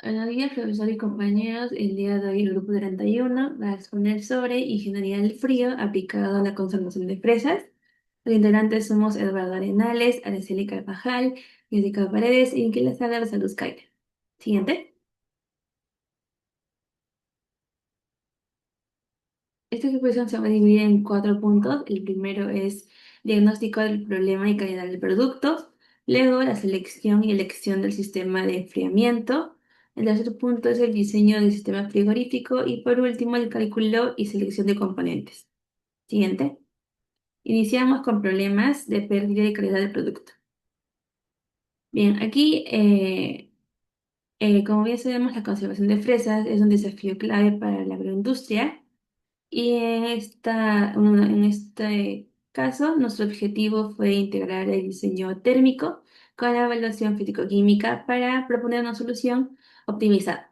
Buenos días, profesor y compañeros. El día de hoy el grupo 31 va a exponer sobre ingeniería del frío aplicado a la conservación de fresas. Los integrantes somos Eduardo Arenales, Araceli Carvajal, Jessica Paredes y quien les habla Rosaluz Caire. Siguiente. Esta exposición se va a dividir en cuatro puntos. El primero es diagnóstico del problema y calidad del producto. Luego, la selección y elección del sistema de enfriamiento. El tercer punto es el diseño del sistema frigorífico. Y por último, el cálculo y selección de componentes. Siguiente. Iniciamos con problemas de pérdida de calidad del producto. Bien, aquí, como bien sabemos, la conservación de fresas es un desafío clave para la agroindustria. Y en este caso, nuestro objetivo fue integrar el diseño térmico con la evaluación físico-química para proponer una solución optimizada,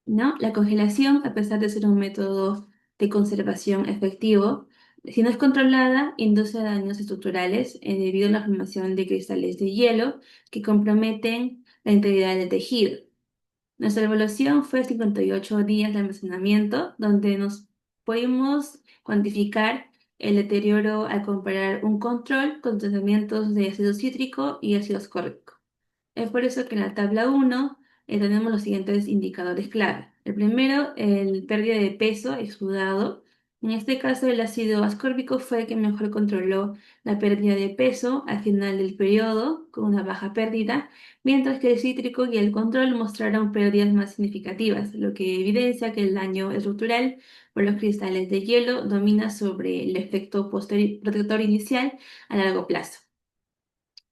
¿no? La congelación, a pesar de ser un método de conservación efectivo, si no es controlada, induce daños estructurales debido a la formación de cristales de hielo que comprometen la integridad del tejido. Nuestra evaluación fue 58 días de almacenamiento, donde nos pudimos cuantificar el deterioro al comparar un control con tratamientos de ácido cítrico y ácido ascórbico. Es por eso que en la tabla 1 tenemos los siguientes indicadores clave. El primero, el pérdida de peso exudado. En este caso, el ácido ascórbico fue el que mejor controló la pérdida de peso al final del periodo, con una baja pérdida, mientras que el cítrico y el control mostraron pérdidas más significativas, lo que evidencia que el daño estructural por los cristales de hielo domina sobre el efecto protector inicial a largo plazo.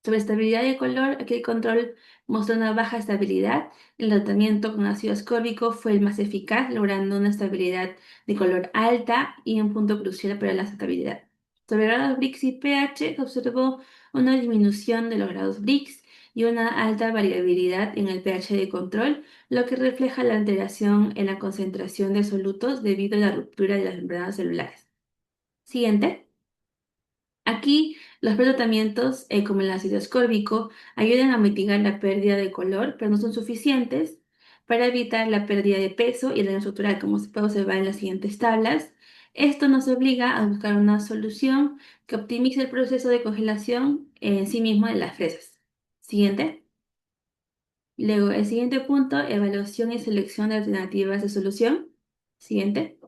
Sobre estabilidad de color, aquí el control mostró una baja estabilidad. El tratamiento con ácido ascórbico fue el más eficaz, logrando una estabilidad de color alta y un punto crucial para la estabilidad. Sobre grados Brix y pH, se observó una disminución de los grados Brix y una alta variabilidad en el pH de control, lo que refleja la alteración en la concentración de solutos debido a la ruptura de las membranas celulares. Siguiente. Aquí, los tratamientos, como el ácido ascórbico, ayudan a mitigar la pérdida de color, pero no son suficientes para evitar la pérdida de peso y el daño estructural, como se puede observar en las siguientes tablas. Esto nos obliga a buscar una solución que optimice el proceso de congelación en sí mismo de las fresas. Siguiente. Luego, el siguiente punto, evaluación y selección de alternativas de solución. Siguiente.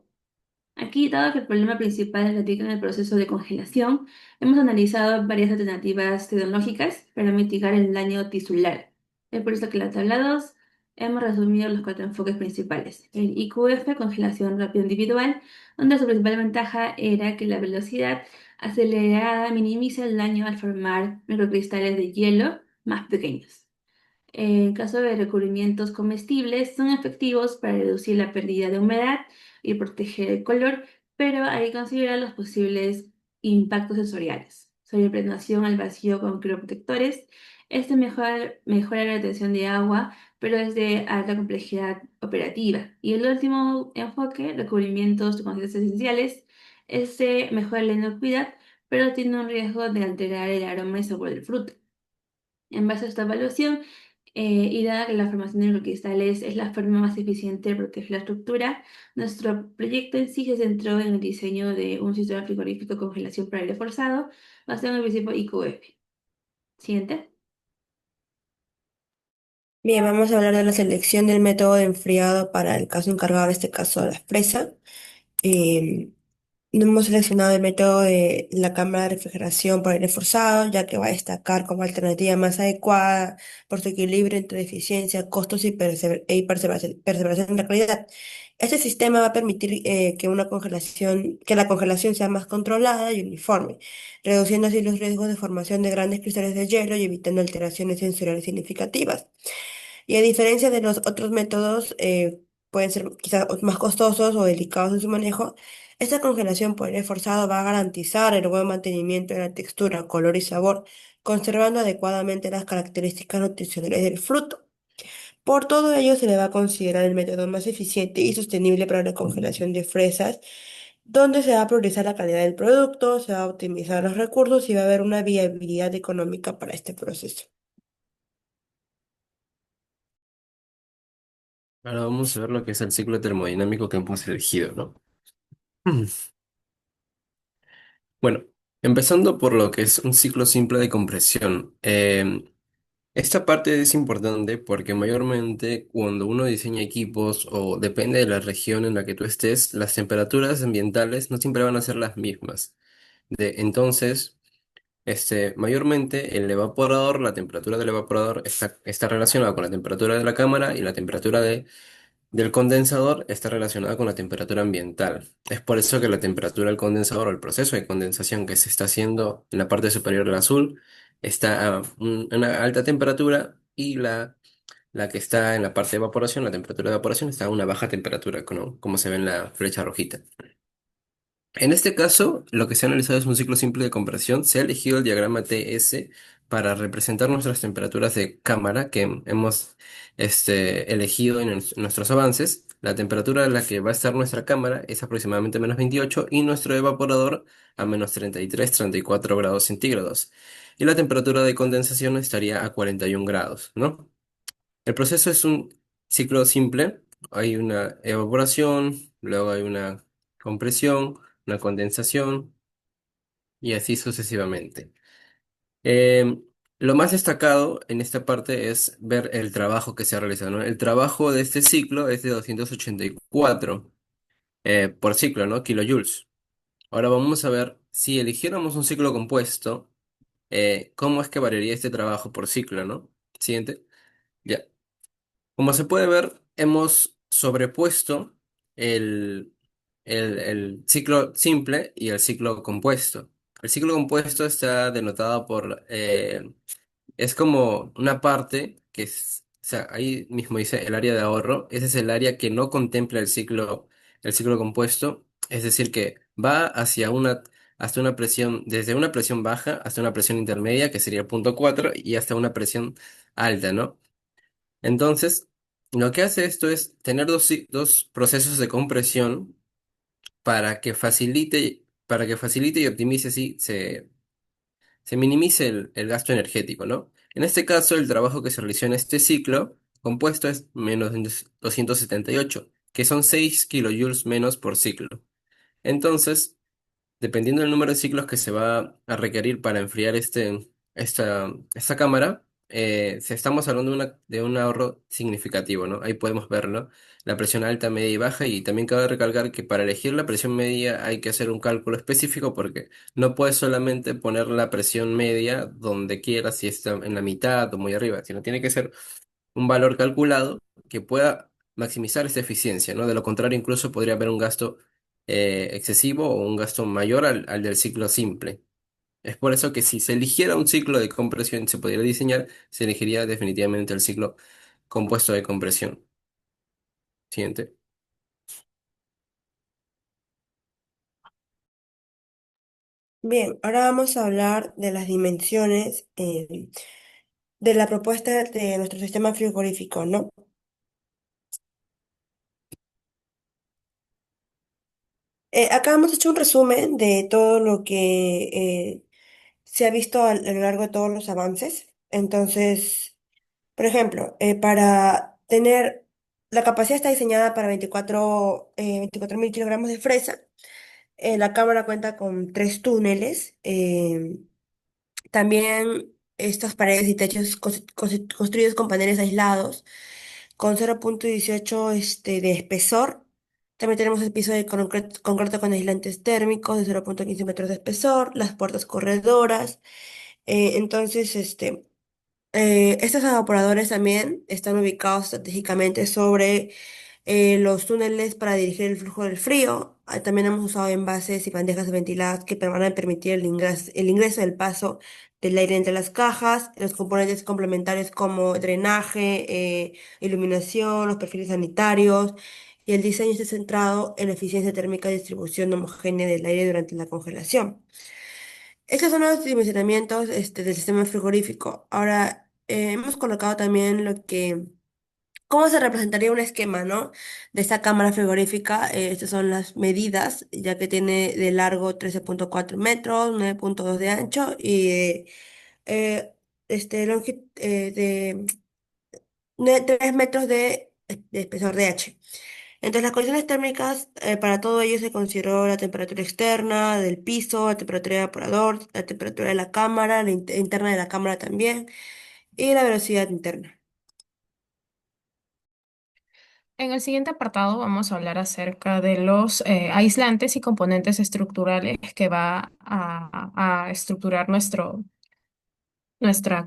Aquí, dado que el problema principal radica en el proceso de congelación, hemos analizado varias alternativas tecnológicas para mitigar el daño tisular. Es por eso que en la tabla 2 hemos resumido los cuatro enfoques principales. El IQF, congelación rápida individual, donde su principal ventaja era que la velocidad acelerada minimiza el daño al formar microcristales de hielo más pequeños. En caso de recubrimientos comestibles, son efectivos para reducir la pérdida de humedad y proteger el color, pero hay que considerar los posibles impactos sensoriales. Sobre impregnación al vacío con crioprotectores, este mejora la retención de agua, pero es de alta complejidad operativa. Y el último enfoque, recubrimientos con aceites esenciales, este mejora la inocuidad, pero tiene un riesgo de alterar el aroma y sabor del fruto. En base a esta evaluación, y dada que la formación de microcristales es la forma más eficiente de proteger la estructura, nuestro proyecto en sí se centró en el diseño de un sistema frigorífico de congelación para aire forzado basado en el principio IQF. Siguiente. Bien, vamos a hablar de la selección del método de enfriado para el caso encargado, en este caso, de la fresa. Eh, Hemos seleccionado el método de la cámara de refrigeración por aire forzado, ya que va a destacar como alternativa más adecuada por su equilibrio entre eficiencia, costos y perseverancia en la calidad. Este sistema va a permitir que la congelación sea más controlada y uniforme, reduciendo así los riesgos de formación de grandes cristales de hielo y evitando alteraciones sensoriales significativas. Y a diferencia de los otros métodos, pueden ser quizás más costosos o delicados en su manejo, esta congelación por aire forzado va a garantizar el buen mantenimiento de la textura, color y sabor, conservando adecuadamente las características nutricionales del fruto. Por todo ello, se le va a considerar el método más eficiente y sostenible para la congelación de fresas, donde se va a priorizar la calidad del producto, se va a optimizar los recursos y va a haber una viabilidad económica para este proceso. Ahora vamos a ver lo que es el ciclo termodinámico que hemos elegido, ¿no? Mm. Bueno, empezando por lo que es un ciclo simple de compresión. Esta parte es importante porque mayormente cuando uno diseña equipos o depende de la región en la que tú estés, las temperaturas ambientales no siempre van a ser las mismas. Entonces, mayormente el evaporador, la temperatura del evaporador está relacionada con la temperatura de la cámara y la temperatura del condensador está relacionada con la temperatura ambiental. Es por eso que la temperatura del condensador o el proceso de condensación que se está haciendo en la parte superior del azul está a una alta temperatura y la que está en la parte de evaporación, la temperatura de evaporación está a una baja temperatura, como se ve en la flecha rojita. En este caso, lo que se ha analizado es un ciclo simple de compresión. Se ha elegido el diagrama TS para representar nuestras temperaturas de cámara que hemos elegido en nuestros avances. La temperatura a la que va a estar nuestra cámara es aproximadamente -28 y nuestro evaporador a -33-34 grados centígrados. Y la temperatura de condensación estaría a 41 grados, ¿no? El proceso es un ciclo simple. Hay una evaporación, luego hay una compresión, una condensación y así sucesivamente. Em, lo más destacado en esta parte es ver el trabajo que se ha realizado, ¿no? El trabajo de este ciclo es de 284 por ciclo, ¿no? Kilojoules. Ahora vamos a ver si eligiéramos un ciclo compuesto, cómo es que variaría este trabajo por ciclo, ¿no? Siguiente. Ya. Como se puede ver, hemos sobrepuesto el, el ciclo simple y el ciclo compuesto. El ciclo compuesto está denotado por, es como una parte o sea, ahí mismo dice el área de ahorro. Ese es el área que no contempla el ciclo compuesto. Es decir, que va hasta una presión, desde una presión baja hasta una presión intermedia, que sería 0,4, y hasta una presión alta, ¿no? Entonces, lo que hace esto es tener dos procesos de compresión para que facilite y optimice así, se minimice el gasto energético, ¿no? En este caso, el trabajo que se realizó en este ciclo compuesto es menos 278, que son 6 kilojoules menos por ciclo. Entonces, dependiendo del número de ciclos que se va a requerir para enfriar esta cámara, estamos hablando de un ahorro significativo, ¿no? Ahí podemos verlo, la presión alta, media y baja, y también cabe recalcar que para elegir la presión media hay que hacer un cálculo específico porque no puedes solamente poner la presión media donde quieras, si está en la mitad o muy arriba, sino tiene que ser un valor calculado que pueda maximizar esta eficiencia, ¿no? De lo contrario, incluso podría haber un gasto excesivo o un gasto mayor al del ciclo simple. Es por eso que si se eligiera un ciclo de compresión, se podría diseñar, se elegiría definitivamente el ciclo compuesto de compresión. Siguiente. Bien, ahora vamos a hablar de las dimensiones de la propuesta de nuestro sistema frigorífico, ¿no? Acá hemos hecho un resumen de todo lo que se ha visto a lo largo de todos los avances. Entonces, por ejemplo, para tener, la capacidad está diseñada para 24.000 kilogramos de fresa. La cámara cuenta con tres túneles. También estas paredes y techos construidos con paneles aislados con 0,18 de espesor. También tenemos el piso de concreto con aislantes térmicos de 0,15 metros de espesor, las puertas corredoras. Entonces, estos evaporadores también están ubicados estratégicamente sobre los túneles para dirigir el flujo del frío. También hemos usado envases y bandejas ventiladas que van a permitir el ingreso del paso del aire entre las cajas, los componentes complementarios como drenaje, iluminación, los perfiles sanitarios. Y el diseño está centrado en la eficiencia térmica y distribución homogénea del aire durante la congelación. Estos son los dimensionamientos del sistema frigorífico. Ahora, hemos colocado también cómo se representaría un esquema, ¿no? De esta cámara frigorífica. Estas son las medidas, ya que tiene de largo 13,4 metros, 9,2 de ancho y eh, longitud de 3 metros de espesor de H. Entonces, las condiciones térmicas, para todo ello se consideró la temperatura externa del piso, la temperatura del evaporador, la temperatura de la cámara, la interna de la cámara también, y la velocidad interna. En el siguiente apartado vamos a hablar acerca de los aislantes y componentes estructurales que va a estructurar nuestra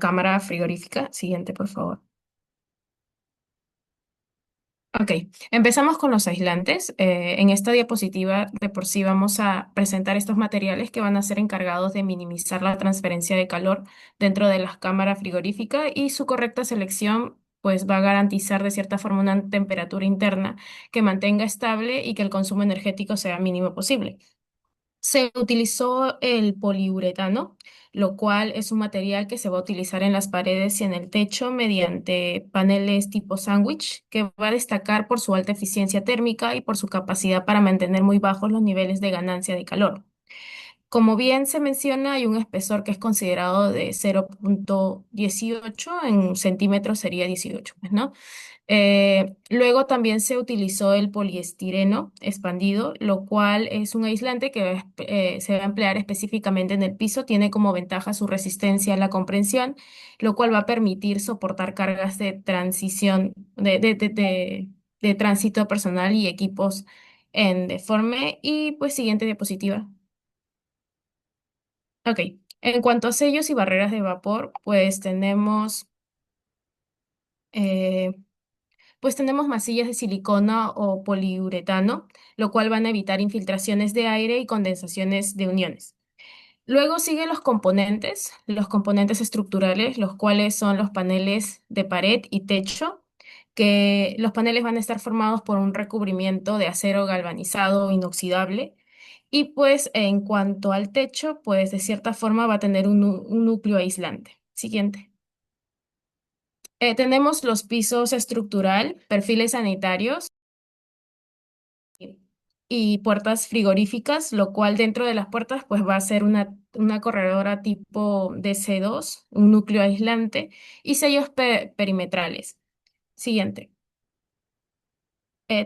cámara frigorífica. Siguiente, por favor. Ok, empezamos con los aislantes. En esta diapositiva de por sí vamos a presentar estos materiales que van a ser encargados de minimizar la transferencia de calor dentro de las cámaras frigoríficas y su correcta selección pues va a garantizar de cierta forma una temperatura interna que mantenga estable y que el consumo energético sea mínimo posible. Se utilizó el poliuretano, lo cual es un material que se va a utilizar en las paredes y en el techo mediante paneles tipo sándwich, que va a destacar por su alta eficiencia térmica y por su capacidad para mantener muy bajos los niveles de ganancia de calor. Como bien se menciona, hay un espesor que es considerado de 0,18 en centímetros sería 18, pues, ¿no? Luego también se utilizó el poliestireno expandido, lo cual es un aislante que se va a emplear específicamente en el piso. Tiene como ventaja su resistencia a la comprensión, lo cual va a permitir soportar cargas de transición, de tránsito personal y equipos en deforme. Y pues siguiente diapositiva. Ok, en cuanto a sellos y barreras de vapor, eh, pues tenemos masillas de silicona o poliuretano, lo cual van a evitar infiltraciones de aire y condensaciones de uniones. Luego siguen los componentes estructurales, los cuales son los paneles de pared y techo, que los paneles van a estar formados por un recubrimiento de acero galvanizado inoxidable. Y pues en cuanto al techo, pues de cierta forma va a tener un núcleo aislante. Siguiente. Tenemos los pisos estructural, perfiles sanitarios y puertas frigoríficas, lo cual dentro de las puertas pues va a ser una corredora tipo DC2, un núcleo aislante y sellos perimetrales. Siguiente.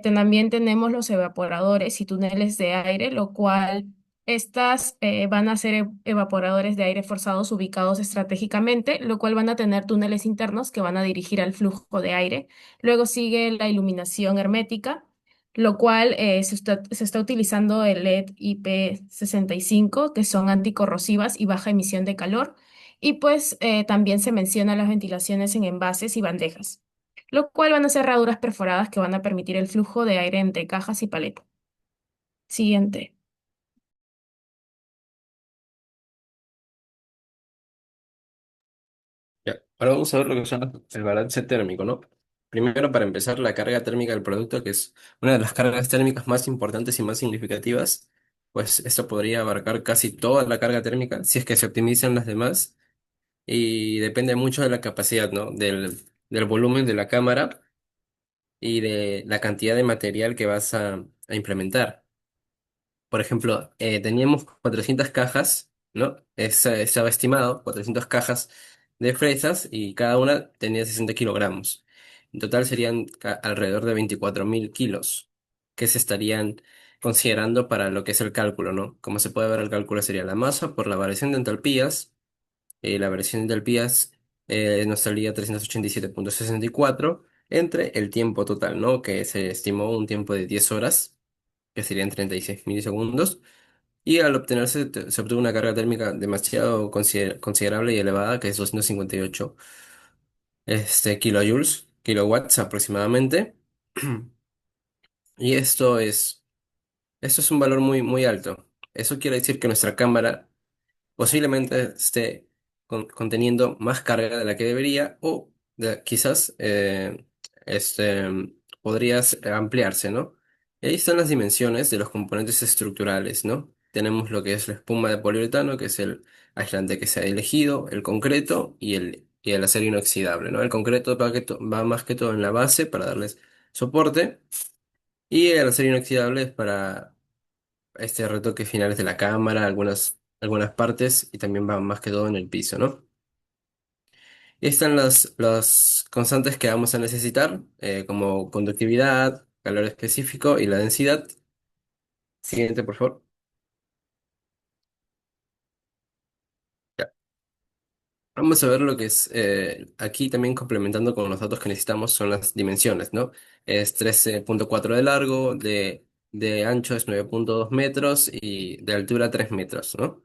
También tenemos los evaporadores y túneles de aire, lo cual estas van a ser evaporadores de aire forzados ubicados estratégicamente, lo cual van a tener túneles internos que van a dirigir al flujo de aire. Luego sigue la iluminación hermética, lo cual se está utilizando el LED IP65, que son anticorrosivas y baja emisión de calor. Y pues también se menciona las ventilaciones en envases y bandejas, lo cual van a ser herraduras perforadas que van a permitir el flujo de aire entre cajas y paleta. Siguiente. Ya, ahora vamos a ver lo que son el balance térmico, ¿no? Primero, para empezar, la carga térmica del producto, que es una de las cargas térmicas más importantes y más significativas, pues esto podría abarcar casi toda la carga térmica si es que se optimizan las demás y depende mucho de la capacidad, ¿no? Del volumen de la cámara y de la cantidad de material que vas a implementar. Por ejemplo, teníamos 400 cajas, ¿no? Estaba estimado 400 cajas de fresas y cada una tenía 60 kilogramos. En total serían alrededor de 24.000 kilos que se estarían considerando para lo que es el cálculo, ¿no? Como se puede ver, el cálculo sería la masa por la variación de entalpías. La variación de entalpías nos salía 387,64 entre el tiempo total, ¿no? Que se estimó un tiempo de 10 horas, que serían 36 milisegundos y al obtenerse se obtuvo una carga térmica demasiado considerable y elevada, que es 258 kilojoules, kilowatts aproximadamente. Y esto es un valor muy, muy alto. Eso quiere decir que nuestra cámara posiblemente esté conteniendo más carga de la que debería o quizás este, podría ampliarse, ¿no? Y ahí están las dimensiones de los componentes estructurales, ¿no? Tenemos lo que es la espuma de poliuretano, que es el aislante que se ha elegido, el concreto y el acero inoxidable, ¿no? El concreto va más que todo en la base para darles soporte y el acero inoxidable es para retoque finales de la cámara, algunas partes y también va más que todo en el piso, ¿no? Y están las constantes que vamos a necesitar, como conductividad, calor específico y la densidad. Siguiente, por favor. Ya. Vamos a ver lo que es, aquí también complementando con los datos que necesitamos son las dimensiones, ¿no? Es 13,4 de largo, de ancho es 9,2 metros y de altura 3 metros, ¿no?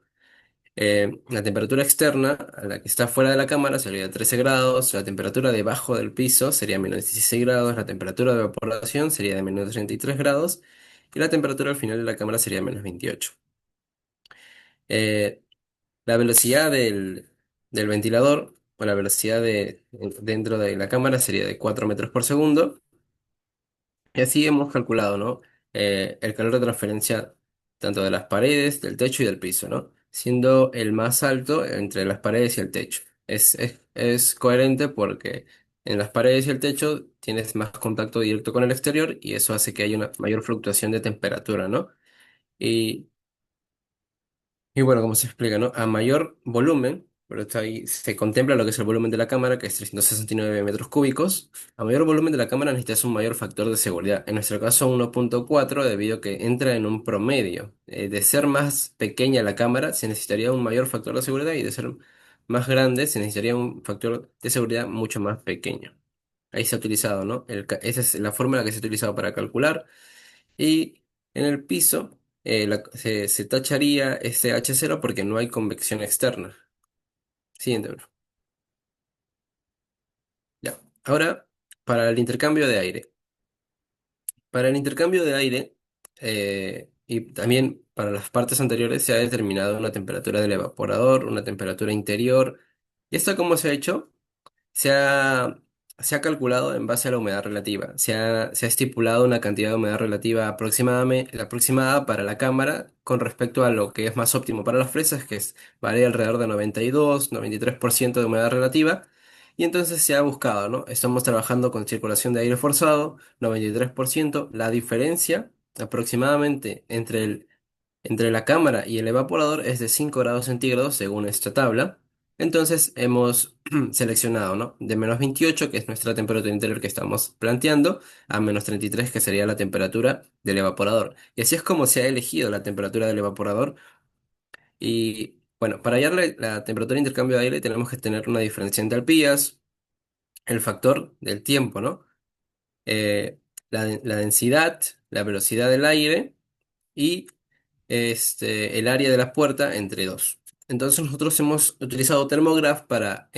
La temperatura externa, a la que está fuera de la cámara, sería de 13 grados, la temperatura debajo del piso sería menos 16 grados, la temperatura de evaporación sería de menos 33 grados y la temperatura al final de la cámara sería menos 28. Eh, la velocidad del ventilador o la velocidad dentro de la cámara sería de 4 metros por segundo. Y así hemos calculado, ¿no? El calor de transferencia tanto de las paredes, del techo y del piso, ¿no? Siendo el más alto entre las paredes y el techo. Es coherente porque en las paredes y el techo tienes más contacto directo con el exterior y eso hace que haya una mayor fluctuación de temperatura, ¿no? Y y bueno, como se explica, ¿no? A mayor volumen, pero esto ahí se contempla lo que es el volumen de la cámara, que es 369 metros cúbicos. A mayor volumen de la cámara necesitas un mayor factor de seguridad. En nuestro caso, 1,4, debido a que entra en un promedio. De ser más pequeña la cámara, se necesitaría un mayor factor de seguridad y de ser más grande, se necesitaría un factor de seguridad mucho más pequeño. Ahí se ha utilizado, ¿no? Esa es la fórmula que se ha utilizado para calcular. Y en el piso se tacharía este H0 porque no hay convección externa. Siguiente, bro. Ya. Ahora, para el intercambio de aire. Para el intercambio de aire y también para las partes anteriores se ha determinado una temperatura del evaporador, una temperatura interior. ¿Y esto cómo se ha hecho? Se ha, Se ha calculado en base a la humedad relativa. Se ha estipulado una cantidad de humedad relativa aproximadamente, aproximada para la cámara con respecto a lo que es más óptimo para las fresas, que es varía alrededor de 92-93% de humedad relativa. Y entonces se ha buscado, ¿no? Estamos trabajando con circulación de aire forzado, 93%. La diferencia aproximadamente entre la cámara y el evaporador es de 5 grados centígrados según esta tabla. Entonces hemos seleccionado, ¿no? De menos 28, que es nuestra temperatura interior que estamos planteando, a menos 33, que sería la temperatura del evaporador. Y así es como se ha elegido la temperatura del evaporador. Y bueno, para hallar la temperatura de intercambio de aire tenemos que tener una diferencia de entalpías, el factor del tiempo, ¿no? La densidad, la velocidad del aire y el área de la puerta entre dos. Entonces nosotros hemos utilizado Thermograph para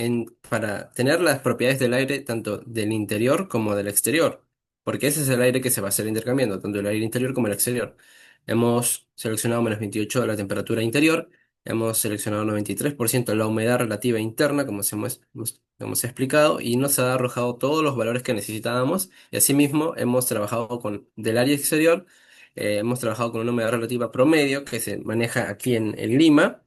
tener las propiedades del aire tanto del interior como del exterior, porque ese es el aire que se va a hacer intercambiando, tanto el aire interior como el exterior. Hemos seleccionado menos 28 de la temperatura interior, hemos seleccionado 93% de la humedad relativa interna, como se ha explicado, y nos ha arrojado todos los valores que necesitábamos, y asimismo hemos trabajado con del área exterior. Hemos trabajado con una humedad relativa promedio que se maneja aquí en Lima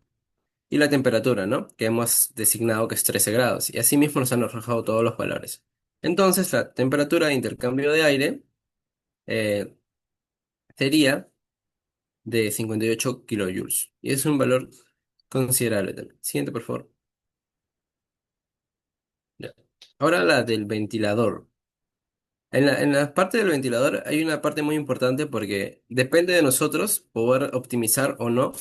y la temperatura, ¿no? Que hemos designado que es 13 grados. Y así mismo nos han arrojado todos los valores. Entonces, la temperatura de intercambio de aire eh, sería de 58 kilojoules. Y es un valor considerable también. Siguiente, por favor. Ya. Ahora la del ventilador. En la parte del ventilador hay una parte muy importante porque depende de nosotros poder optimizar o no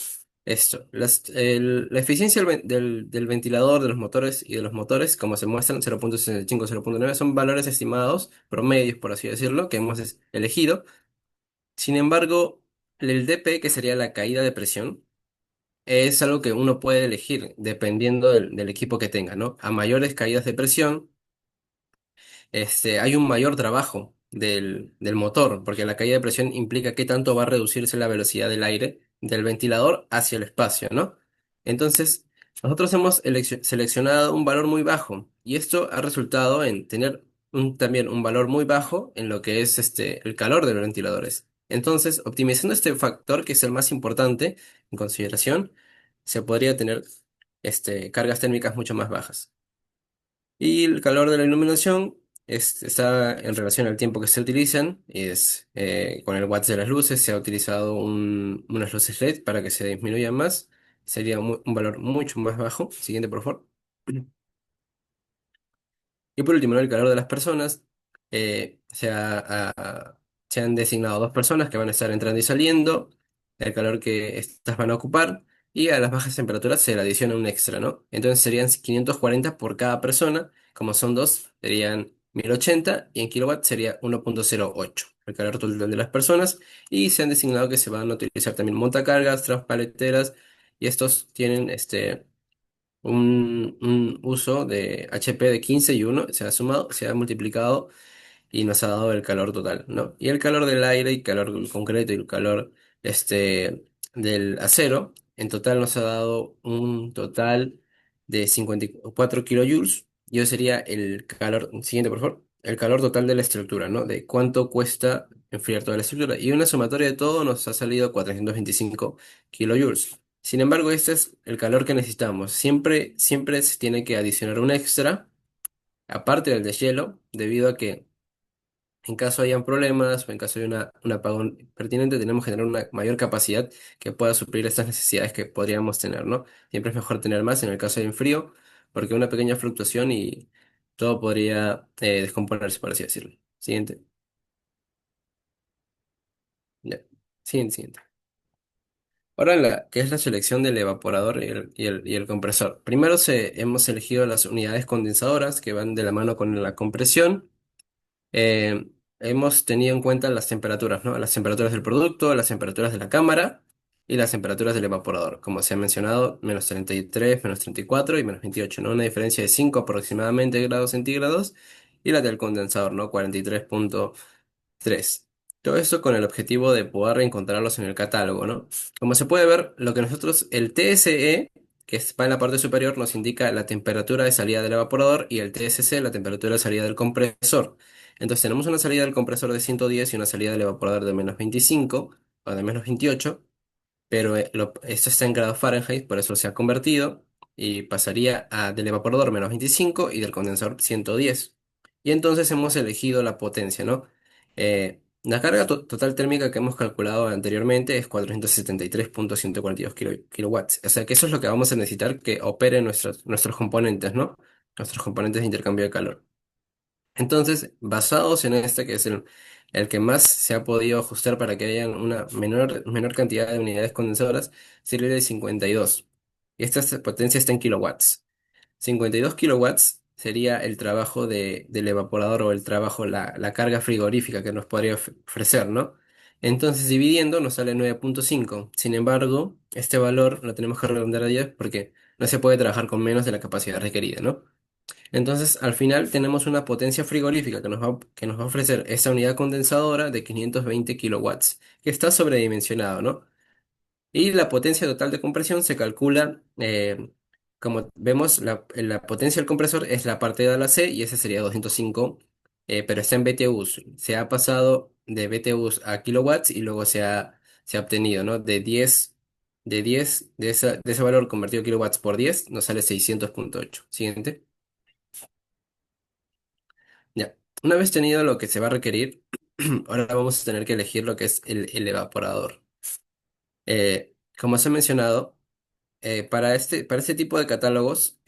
esto. La eficiencia del ventilador, de los motores y de los motores, como se muestran, 0,65, 0,9, son valores estimados, promedios, por así decirlo, que hemos elegido. Sin embargo, el DP, que sería la caída de presión, es algo que uno puede elegir dependiendo del equipo que tenga, ¿no? A mayores caídas de presión hay un mayor trabajo del motor, porque la caída de presión implica qué tanto va a reducirse la velocidad del aire del ventilador hacia el espacio, ¿no? Entonces, nosotros hemos seleccionado un valor muy bajo y esto ha resultado en tener también un valor muy bajo en lo que es el calor de los ventiladores. Entonces, optimizando este factor, que es el más importante en consideración, se podría tener cargas térmicas mucho más bajas. Y el calor de la iluminación está en relación al tiempo que se utilizan. Con el watts de las luces se ha utilizado unas luces LED para que se disminuyan más. Sería un valor mucho más bajo. Siguiente, por favor. Y por último, ¿no? El calor de las personas. eh, se, ha- ha- Se han designado dos personas que van a estar entrando y saliendo, el calor que estas van a ocupar, y a las bajas temperaturas se le adiciona un extra, ¿no? Entonces serían 540 por cada persona, como son dos, serían 1080 y en kilowatts sería 1,08 el calor total de las personas, y se han designado que se van a utilizar también montacargas, transpaleteras, y estos tienen un uso de HP de 15 y uno se ha sumado, se ha multiplicado y nos ha dado el calor total, ¿no? Y el calor del aire y calor del concreto y el calor del acero, en total nos ha dado un total de 54 kilojoules. Y eso sería el calor, siguiente por favor, el calor total de la estructura, ¿no? De cuánto cuesta enfriar toda la estructura. Y una sumatoria de todo nos ha salido 425 kilojoules. Sin embargo, este es el calor que necesitamos. Siempre se tiene que adicionar un extra, aparte del deshielo, debido a que en caso hayan problemas o en caso de un apagón pertinente, tenemos que tener una mayor capacidad que pueda suplir estas necesidades que podríamos tener, ¿no? Siempre es mejor tener más en el caso de un frío, porque una pequeña fluctuación y todo podría descomponerse, por así decirlo. Siguiente. Ya. Siguiente. Ahora, ¿qué es la selección del evaporador y el compresor? Primero hemos elegido las unidades condensadoras que van de la mano con la compresión. Hemos tenido en cuenta las temperaturas, ¿no? Las temperaturas del producto, las temperaturas de la cámara y las temperaturas del evaporador. Como se ha mencionado, -33, -34 y -28, ¿no? Una diferencia de 5 aproximadamente grados centígrados. Y la del condensador, ¿no? 43,3. Todo esto con el objetivo de poder encontrarlos en el catálogo, ¿no? Como se puede ver, lo que nosotros, el TSE, que va en la parte superior, nos indica la temperatura de salida del evaporador y el TSC, la temperatura de salida del compresor. Entonces tenemos una salida del compresor de 110 y una salida del evaporador de -25 o de -28, pero esto está en grados Fahrenheit, por eso se ha convertido y pasaría del evaporador -25 y del condensador 110. Y entonces hemos elegido la potencia, ¿no? La carga total térmica que hemos calculado anteriormente es 473,142 kilowatts. O sea que eso es lo que vamos a necesitar que operen nuestros componentes, ¿no? Nuestros componentes de intercambio de calor. Entonces, basados en este, que es el que más se ha podido ajustar para que haya una menor cantidad de unidades condensadoras, sería el de 52. Y esta potencia está en kilowatts. 52 kilowatts sería el trabajo del evaporador o el trabajo, la carga frigorífica que nos podría ofrecer, ¿no? Entonces, dividiendo, nos sale 9,5. Sin embargo, este valor lo tenemos que redondear a 10 porque no se puede trabajar con menos de la capacidad requerida, ¿no? Entonces, al final tenemos una potencia frigorífica que nos va a ofrecer esta unidad condensadora de 520 kilowatts, que está sobredimensionado, ¿no? Y la potencia total de compresión se calcula, como vemos, la potencia del compresor es la parte de la C y ese sería 205, pero está en BTUs. Se ha pasado de BTUs a kilowatts y luego se ha obtenido, ¿no? De ese valor convertido a kilowatts por 10 nos sale 600,8. Siguiente. Ya, una vez tenido lo que se va a requerir, ahora vamos a tener que elegir lo que es el evaporador. Como se ha mencionado, para este tipo de catálogos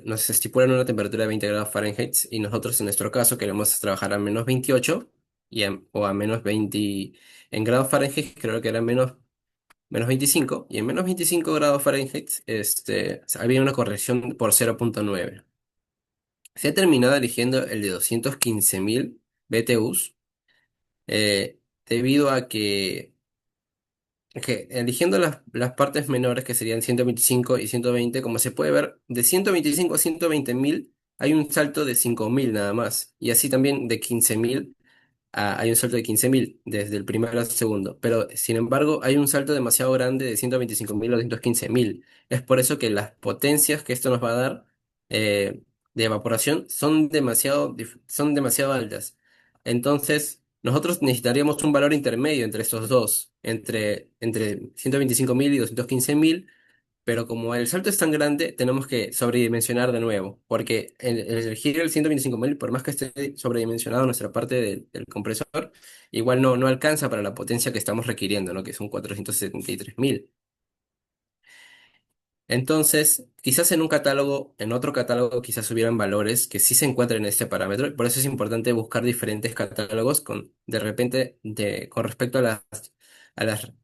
nos estipulan una temperatura de 20 grados Fahrenheit y nosotros en nuestro caso queremos trabajar a -28 o a -20 en grados Fahrenheit, creo que era -25 y en -25 grados Fahrenheit había una corrección por 0,9. Se ha terminado eligiendo el de 215.000 BTUs, debido a que eligiendo las partes menores, que serían 125 y 120, como se puede ver, de 125 a 120.000 hay un salto de 5.000 nada más, y así también de 15.000 hay un salto de 15.000 desde el primero al segundo, pero sin embargo hay un salto demasiado grande de 125.000 a 215.000. Es por eso que las potencias que esto nos va a dar de evaporación son demasiado altas. Entonces, nosotros necesitaríamos un valor intermedio entre estos dos, entre 125.000 y 215.000, pero como el salto es tan grande, tenemos que sobredimensionar de nuevo, porque el elegir el 125.000, por más que esté sobredimensionado nuestra parte del compresor, igual no alcanza para la potencia que estamos requiriendo, ¿no? Que son 473.000. Entonces, quizás en un catálogo, en otro catálogo, quizás hubieran valores que sí se encuentran en este parámetro. Y por eso es importante buscar diferentes catálogos de repente, con respecto a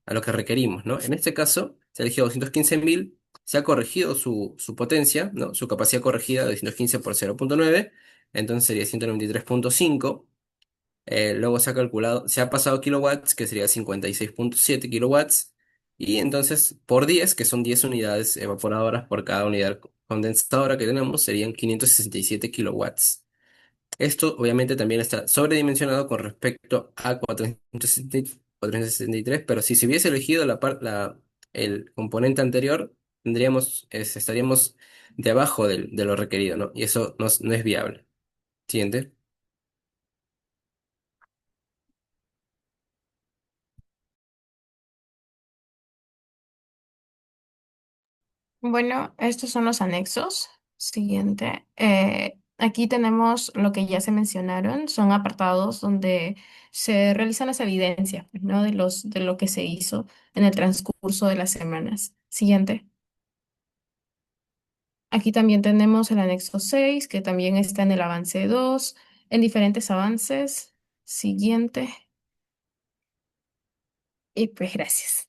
lo que requerimos, ¿no? En este caso, se eligió 215.000, se ha corregido su potencia, ¿no? Su capacidad corregida de 215 por 0,9, entonces sería 193,5. Luego se ha calculado, se ha pasado kilowatts, que sería 56,7 kilowatts. Y entonces por 10, que son 10 unidades evaporadoras por cada unidad condensadora que tenemos, serían 567 kilowatts. Esto obviamente también está sobredimensionado con respecto a 463, pero si se hubiese elegido el componente anterior, estaríamos debajo de lo requerido, ¿no? Y eso no es viable. Siguiente. Bueno, estos son los anexos. Siguiente. Aquí tenemos lo que ya se mencionaron, son apartados donde se realizan las evidencias, pues, ¿no? De lo que se hizo en el transcurso de las semanas. Siguiente. Aquí también tenemos el anexo 6 que también está en el avance 2 en diferentes avances. Siguiente. Y pues gracias.